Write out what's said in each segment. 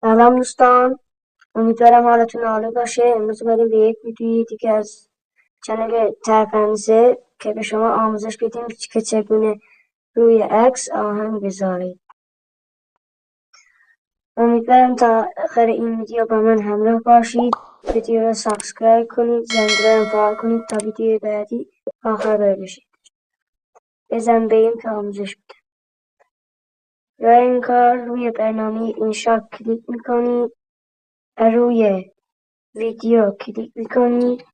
سلام دوستان، امیدوارم حالتون عالی باشه. امروز اومدیم به یک ویدیوی دیگه از چنل ترپنزه که به شما آموزش بدیم که چگونه روی عکس آهنگ بذارید. امیدوارم تا آخر این ویدیو با من همراه باشید. ویدیو رو سابسکرایب کنید، زنگوله رو فعال کنید تا ویدیو بعدی آخر بشید. بزن بریم که آموزش بدم. برای این کار روی برنامه انشا کلیک میکنید، روی ویدیو کلیک میکنید،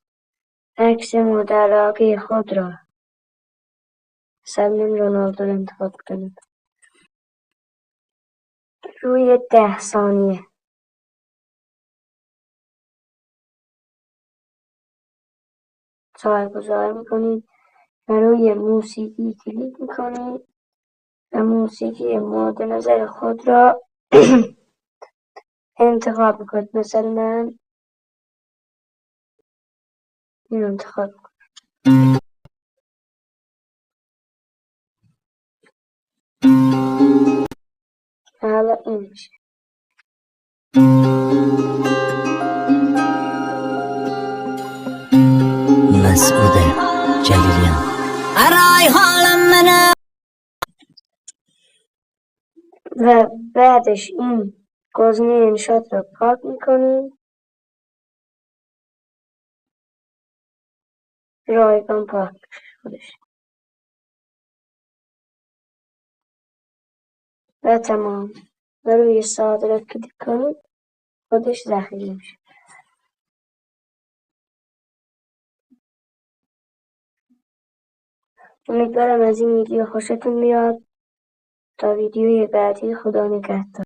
عکس مورد علاقه خود را مثلا رونالدو رو انتخاب کنید. روی 10 ثانیه سایه‌گذاری میکنید و روی موسیقی کلیک میکنید و موسیقی مورد نظر خود را انتخاب میکنید. مثلا من این انتخاب میکنم. حالا این میشه. مسعود جلیلیان ارای حالم منه. و بعدش این گزینه انشات را پاک میکنید، رایگان پاک خودش و تمام. و روی ساعت را کلیک کنید، خودش ذخیره میشه. امیدوارم از این ویدیو خوشتون بیاد. تا ویدیوی بعدی، خدا نگهدار.